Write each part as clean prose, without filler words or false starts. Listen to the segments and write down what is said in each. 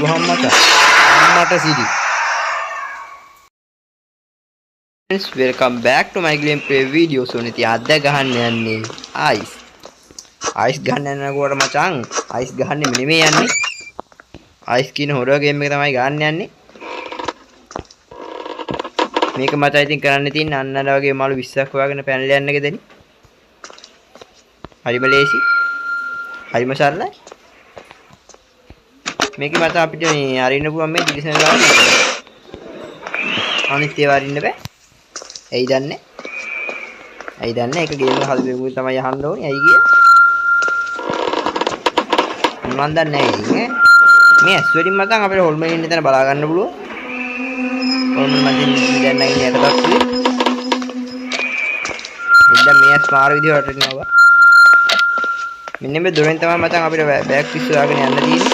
වහම මචං අම්මට සිරි friends welcome back to my gameplay video. So ඉතින් අද ගහන්න යන්නේ ice ගහන්න යනකොට මචං ice ගහන්නේ නෙමෙයි යන්නේ ice කියන හොරර් ගේම් එක තමයි ගන්න යන්නේ මේක මචං ඉතින් කරන්න තියෙන්නේ අන්නර වගේ මාළු 20ක් හොයාගෙන පැනලා යන්න ගෙදෙනි හරිම ලේසි හරිම සරලයි මේක මචං අපිට මේ අරින්න පුළුවන් මේ ඩිවිෂන් ගාව අනිත් ඒවා අරින්න බෑ ඇයි දන්නේ ඒක ගේම් එක හදපු තමයි අහන්න ඕනේ ඇයි කිය මම දන්නේ නැහැ මේ ඇස් වලින් මචං අපිට හොල්මන් ඉන්න තැන බලා ගන්න පුළුවන් හොල්මන් මචං දැන් නැගින්නේ යටපත් මෙන්න මේ ඇස් මාර විදිහට වටනවා මෙන්න මේ දොරෙන් තමයි මචං අපිට බෑග් පිස්සු දාගෙන යන්න තියෙන්නේ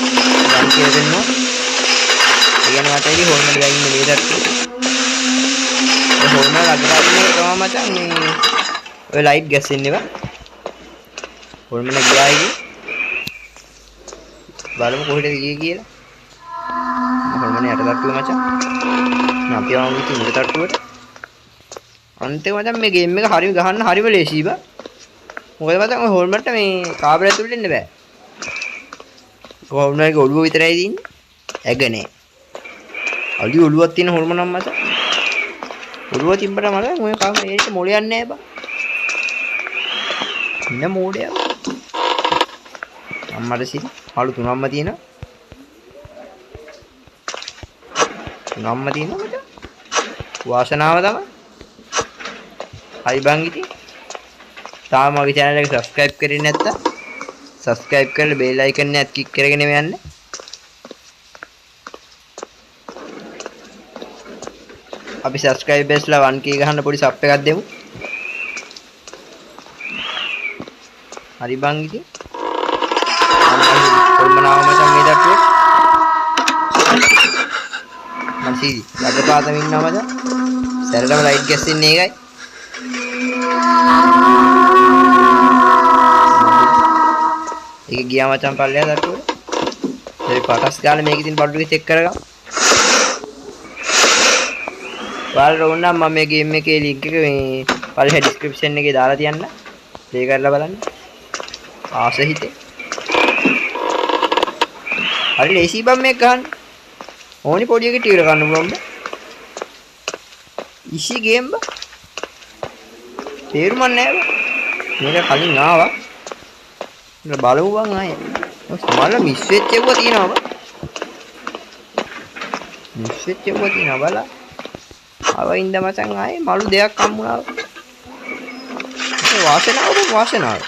යන් කියලා දෙන්නවා ඒ කියන්නේ මචං ඉතින් හොල්මන් ගා ඉන්නේ මේ දට්ටුවේ හොල්මන් අගපාරේ තමයි මචං මේ ඔය ලයිට් ගැස්සෙන්නේවා හොල්මන් ගියායි බලමු කොහෙද ගියේ කියලා හොල්මන් යට තට්ටුවේ මචං අපි ආවම ඉතින් උඩ තට්ටුවට අන්තිම මචං මේ ගේම් එක හරිය ගහන්න හරිම ලේසියි බා මොකද මචං ඔය හොල්මන්ට මේ කාබර් ඇතුළට එන්න බෑ හොල්මන්ගේ ඔළුව විතරයි තියෙන්නේ ඇග නෑ අලි ඔළුවක් තියෙන හොල්මන් නම් මචං ඔළුව තිබ්බට මල මොකද කාම ඒකට මොලයක් නැහැ බා ඉන්න මොඩය අම්මට සිරි අලු තුනක්ම තියෙනවා තුනක්ම තියෙනවා මචං වාසනාව තමයි හරි බං ඉතින් තාම මගේ channel එක subscribe කරේ නැත්තම් subscribe කරලා bell icon එකත් click කරගෙන යන්න අපි subscribers ලා 1k ගහන්න පොඩි sub එකක් දෙමු. හරි බං ඉතින්. කොල්මනාව මචං මේ දක්වෝ. මන්සිරි ලගපාතම ඉන්නවා මචං. සැරටම ලයිට් ගැස්සෙන්නේ ඒකයි. ඒක ගියා මචං පල්ලෙහා දක්වෝ. ඒ පටස් ගාලා මේක ඉතින් බඩු ටික චෙක් කරගමු. බලන්න ඕන නම් මම මේ ගේම් එකේ link එක මේ පල්ලෙහා description එකේ දාලා තියන්න. play කරලා බලන්න. ආස හිතේ. හරි ලේසි බම් මේක ගන්න. ඕනි පොඩි එකේ ටීවී ගන්න පුළුවන් බ. ඉසි ගේම් බ. තේරුම් නැහැ බ. මේක කලින් ආවා. ඉතින් බලමු බං ආයේ. සමහරවල් මිස් වෙච්ච ඒවා තියෙනවා බ. මිස් වෙච්ච ඒවා තියෙනවා බලන්න. අවින්ද මචං ආයේ මලු දෙයක් හම්බුණා. ඒ වාසනාව.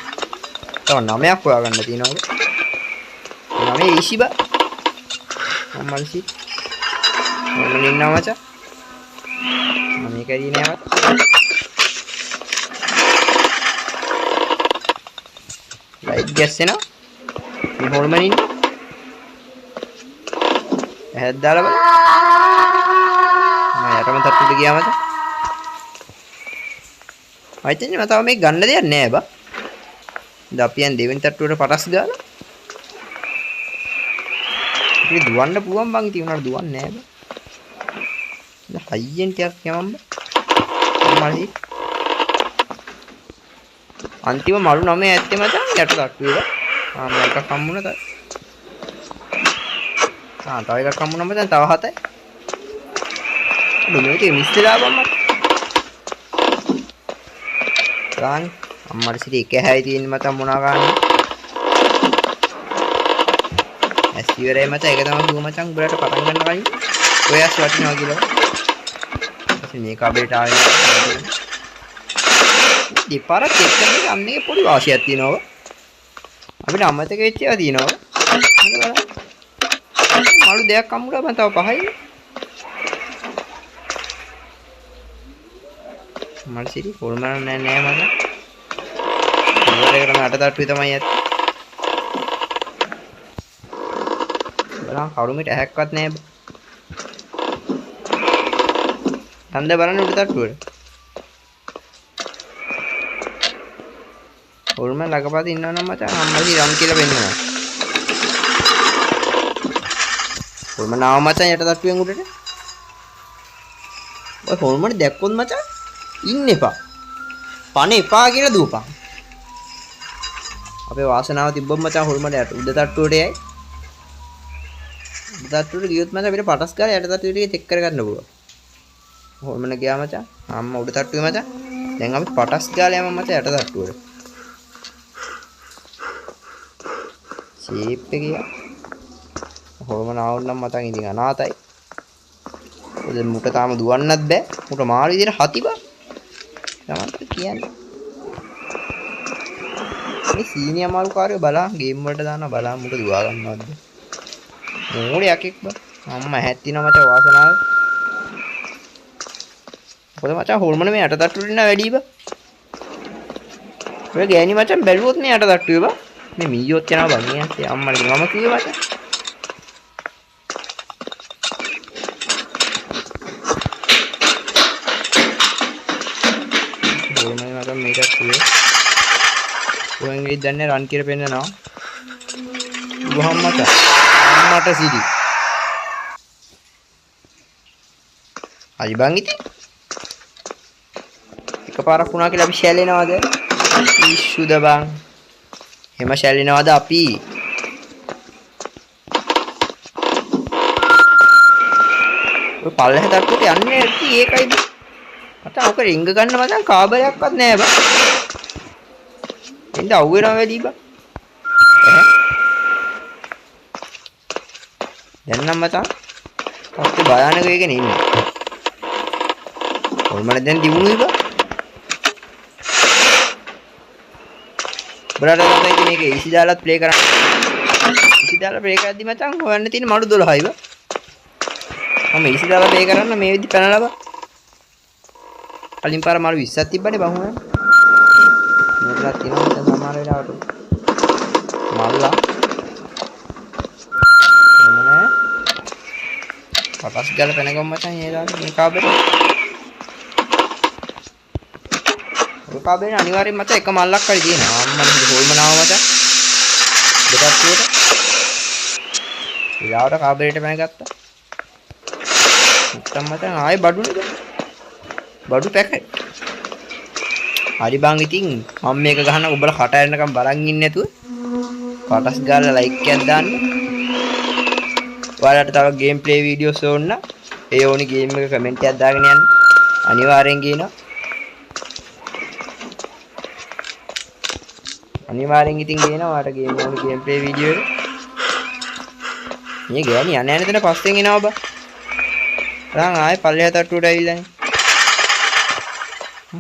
තව 9ක් හොයාගන්න තියෙනවා. 9 ඊසි බා. අම්මල්සි. මොන ඉන්නවා මචං? මම මේකදී නෑවත්. ලයිට් ගැස්සෙනවා. මේ හොල්මන් ඉන්න. ඇහත් දාලා බලන්න. යටම තට්ටුවට ගියා මචං. ආයිත් මම තව මේක ගන්න දෙයක් නෑ බා. දැන් අපි යන් දෙවෙනි තට්ටුවට පටස් ගාලා. ඉතින් දුවන්න පුළුවන් බං ඉතින් උනාට දුවන්නේ නෑ බා. දැන් හයියෙන් ටිකක් යමම් බා. මල්ලි. අන්තිම මලු 9 ඇත්තේ මචං යට තට්ටුවේ. මම එකක් හම්බුණා තව. තව එකක් හම්බුණා මචං තව 7යි. මේක මිස්ලා බම්ම ගාන අම්මට සිටි එක හැයි තියෙන මත මොනා ගන්න ඇස් ඉවරයි මත ඒක තමයි දුව මචං උඹලට පටන් ගන්න කලින් ඔය ඇස් වටිනවා කියලා ඉතින් මේ කබේට ආවේ දෙපාරක් එක්ක මේ අන්නේ පොඩි වාසියක් තියෙනවා අපිට අමතක වෙච්ච ඒවා තියෙනවා මලු දෙයක් අම්මුලා මම තව 5යි මල් සිරි හොල්මන් නෑ මම. ඉවරේකට අට තට්ටුවේ තමයි යන්නේ. බලන්න කවුරුමෙට ඇහැක්වත් නෑ. හන්ද බලන්න උඩ තට්ටුවට. හොල්මන් ළඟපාත ඉන්නවනම් මචං අම්මලි රම් කියලා වෙන්නවා. හොල්මන ආව මචං යට තට්ටුවෙන් උඩට. ඔය හොල්මන දැක්කොත් මචං ඉන්න එපා. පණ එපා කියලා දුවපන්. අපේ වාසනාව තිබ්බොත් මචං හොල්මන යට උඩ තට්ටුවට යයි. උඩ තට්ටුවට ගියොත් මචං අපිට පටස් ගාලා යට තට්ටුවේ ටික චෙක් කරගන්න පුළුවන්. හොල්මන ගියා මචං. අම්මා උඩ තට්ටුවේ මචං. දැන් අපි පටස් ගාලා යමු මචං යට තට්ටුවට. ෂේප් එක ගියා. හොල්මන ආවොත් නම් මචං ඉතින් අනාතයි. ඔද මුට තාම දුවන්නත් බෑ. මුට මාළු විදියට හති බා. තමයි කියන්නේ. මේ සීනිය අමාරු කාර්යය බලන්න ගේම් වලට දානවා බලන්න මුට දුවා ගන්නවද? මෝඩ යකෙක් බා. අම්මා හැත්තිනවා මචං වාසනාව. මොකද මචං හොල්මන මේ යට තට්ටුවට ඉන්න වැඩි බා. ඔය ගෑණි මචං බැලුවොත් මේ යට තට්ටුවේ බා. මේ මීයොත් යනවා බං මේ අම්මට මම කිව්වේ මචං. මේකත් කියේ ඔයන්ගේ දැන්නේ රන් කියලා පෙන්නනවා ගොහම් මත අම්මට සිටි හරි බං ඉතින් එකපාරක් වුණා කියලා අපි ෂැලෙනවද ඉස්සුද බං එහෙම ෂැලෙනවද අපි ඔය පල්ලෙහ තට්ටුවට යන්නේ ඇති ඒකයි මට ඔක රින්ග ගන්න මචං කාබරයක්වත් නෑ බා. එන්න අවු වෙනවා වැඩි බා. දැන් නම් මචං තාත්තේ භයානක එකනේ ඉන්නේ. හොල්මන දැන් දිනුනේ බා. බරට තමයි මේක ඊසි දාලා ප්ලේ කරන්න. ඊසි දාලා ප්ලේ කරද්දි මචං හොයන්න තියෙන මඩු 12යි බා. මම ඊසි දාලා ප්ලේ කරන්න මේ විදි පැනලා බා. කලින් පාර මාළු 20ක් තිබ්බනේ බහුව. මේකලා තියෙනවා දැන් සමහර වෙලාවට. මල්ලා. එමනේ. පටස් ගාලා පැනගමු මචං ඒලාට මේ කාබේ. ඔය කාබේ අනිවාර්යෙන් මචං එක මල්ලක් හරි තියෙනවා. අම්මනේ හොල්මනාව මචං. දෙකක් තියෙට. ඊළාවට කාබේට පැනගත්තා. නැත්තම් මචං ආයේ බඩුනේ. බඩු පැකට්. හරි බං ඉතින් මම මේක ගහන ඔබලා කට ඇරනකම් බලන් ඉන්නේ නැතුව පටස් ගාලා ලයික් එකක් දාන්න. ඔයාලට තව ගේම් ප්ලේ වීඩියෝස් ඕන නම් ඒ ඕනි ගේම් එක කමෙන්ට් එකක් දාගෙන යන්න. අනිවාර්යෙන් ගේනවා. අනිවාර්යෙන් ඉතින් ගේනවා ඔයාලට ගේම් ඕනි ගේම් ප්ලේ වීඩියෝ එක. මේ ගෑණි යන යන තැන පස්සෙන් එනවා බා. රාන් ආයේ පල්ලෙහා තට්ටුවට ඇවිල්ලානේ.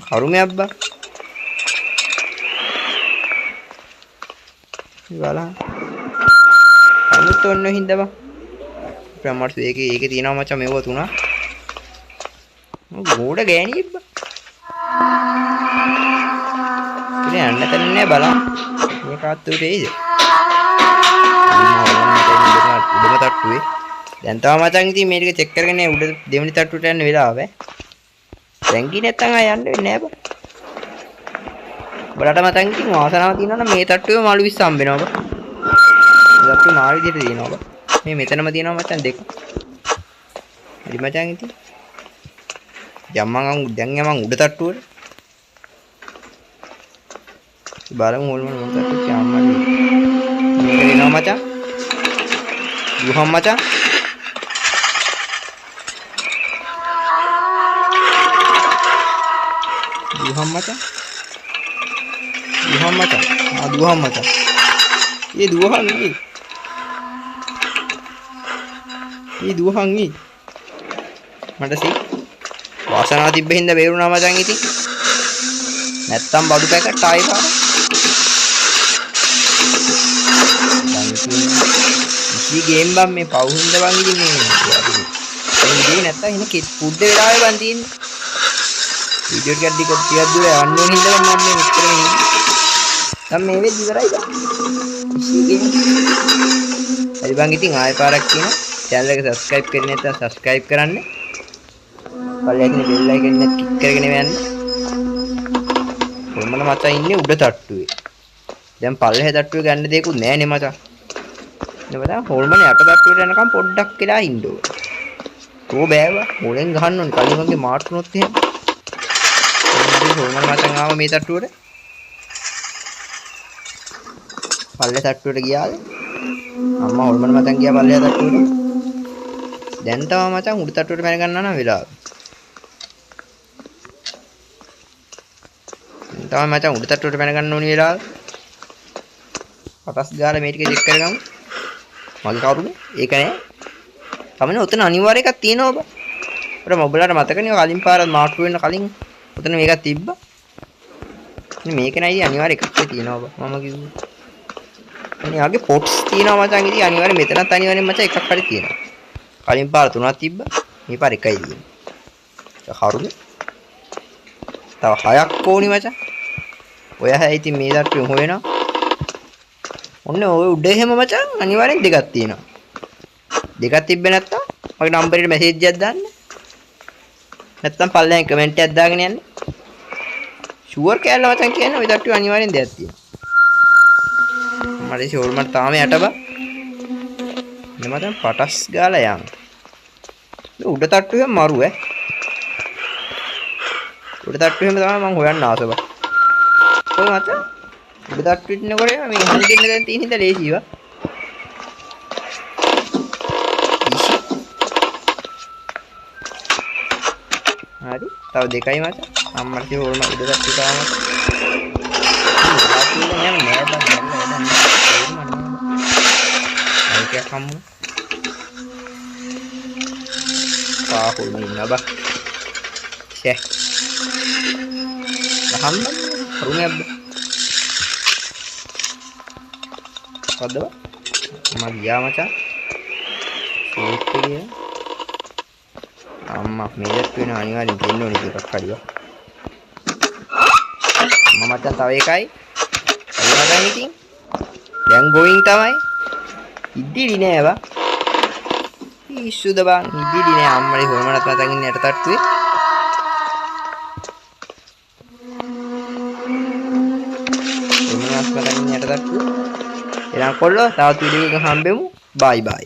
කරුමයක් බා. ඉවලා. අනිත් ඔන්න හින්දා බා. ප්‍රමාණත් ඒකේ තියෙනවා මචං මේව තුනක්. ගෝඩ ගෑණියෙක් බා. ඉතින් යන්න තැන නෑ බලන්න. මේ කාත්තුට එයිද? උඩම තට්ටුවේ. දැන් තව මචං ඉතින් මේ ටික චෙක් කරගෙන උඩ දෙවෙනි තට්ටුවට යන්න වෙලාව ඈ. දැන් ගියේ නැත්තම් ආය යන්න වෙන්නේ නෑ බා. බලට මතන් ඉතින් වාසනාව තියෙනවා නම් මේ තට්ටුවේ මාළු 20 හම්බ වෙනවා බා. තට්ටුවේ මාළු විදිහට තියෙනවා බා. මේ මෙතනම තියෙනවා මචං දෙක. හරි මචං ඉතින්. දැන් යමන් උඩ තට්ටුවට. බලමු හොල්මන මොකක්ද කියන්නන්නේ. මේක දෙනවා මචං. ගුහම් මචං. दुहम मचा हाँ दुहम मचा ये दुहंगी मट सी वासना तिब्बे हिंदा बेरुना मचांग इति නැත්තම් බඩු පැකට් ආයි පාර ඉති ගේම් බම් මේ පවුහින්ද බං ඉතින් මේ ඉතින් නැත්තම් එන ෆුඩ් වෙලාවේ බන් තියෙන්නේ වීඩියෝ එකක් ටිකක් දුර යන්න ඕන හින්දා මම මේ මෙච්චර මේ දැන් මේ වෙද්දි ඉවරයි බං හරි බං ඉතින් ආයෙ පාරක් කියන channel එක subscribe කරන්නේ නැත්නම් subscribe කරන්න පල්ලෙහාට bell icon එක click කරගෙන යන්න කොහොමද මචං ඉන්නේ උඩ තට්ටුවේ දැන් පල්ලෙහා තට්ටුවේ ගන්න දෙයක්වත් නැහැ නේ මචං නේ හොල්මනේ යට තට්ටුවට යනකම් පොඩ්ඩක් කියලා ඉන්න ඕනේ. තෝ බෑවා. මොලෙන් ගහන්න ඕනේ. කලින් වගේ මාට් වුණොත් එහෙම. හොල්මන මචං ආව මේ තට්ටුවට. පල්ලේ තට්ටුවට ගියාද? අම්මා හොල්මන මචං ගියා පල්ලේ තට්ටුවට. දැන් තව මචං උඩ තට්ටුවට පැන ගන්නවා නම් වෙලාව. තමයි මචං උඩ තට්ටුවට පැන ගන්න ඕනි වෙලාව. පටස් ගාලා මේ ටික චෙක් කරගමු. මගේ කවුරුනේ? ඒක නෑ. තමයි උතන අනිවාර්ය එකක් තියෙනවා බා. අපිට මොබ්බලට මතකනේ කලින් පාර මාට්ටු වෙන්න කලින් උතන මේකක් තිබ්බා. ඉතින් මේක නයි අනිවාර්ය එකක් තියෙනවා බා. මම කිව්වා. අනේ ආගේ පොට්ස් තියෙනවා මචං. ඉතින් අනිවාර්ය මෙතනත් අනිවාර්යෙන් මචං එකක් හරි තියෙනවා. කලින් පාර තුනක් තිබ්බා. මේ පාර එකයි තියෙන්නේ. ඒක හරුනේ. තව හයක් ඕනි මචං. ඔය හැයි ඉතින් මේ දට්ටුවෙන් හොයනවා. ඔන්න ඔය උඩ එහෙම මචං අනිවාර්යෙන් දෙකක් තියෙනවා. දෙකක් තිබ්බේ නැත්තම් මගේ නම්බරේට මැසේජ් එකක් දාන්න. නැත්තම් පල්ලෙන් කමෙන්ට් එකක් දාගෙන යන්න. ෂුවර් කෑල්ල මචං කියන්නේ ඔය දට්ටුවේ අනිවාර්යෙන් දෙයක් තියෙනවා. මට ෂුවර් මට තාම යට බා. නේ මචං පටස් ගාලා යන්න. මේ උඩ තට්ටුවේ මරු ඈ. උඩ තට්ටුවේම තමයි මම හොයන්න ආස බා. ඔය මචං උඩ තට්ටුවෙ ඉන්නකොට මේ හන්දින්න දැන් තියෙන හින්දා ලේසිවා. හරි තව දෙකයි මචං. අම්මට කිව්ව ඕන උඩ තට්ටුව තාම. නෑ නෑ බං ඒක කම්මු. පාහුල් මින්න බා. ෂේ. හම්බ රුමයක් බා. කොද්දව මම ගියා මචං ඒක ගියා අම්මා මේකට වෙන අනිවාර්යෙන් දෙන්න ඕනේ එකක් හරිවා මම මචං තව එකයි අයියා ඉතින් දැන් ගෝයින් තමයි ඉදිරි නෑ වා පිස්සුද බං ඉදිරි නෑ අම්මලි හොරමනත් මතන් ඉන්නේ යට තට්ටුවේ හොරමනත් මතන් ඉන්නේ යට තට්ටුවේ එනම් කොල්ලෝ තවත් වීඩියෝ එකක හම්බෙමු බයි බයි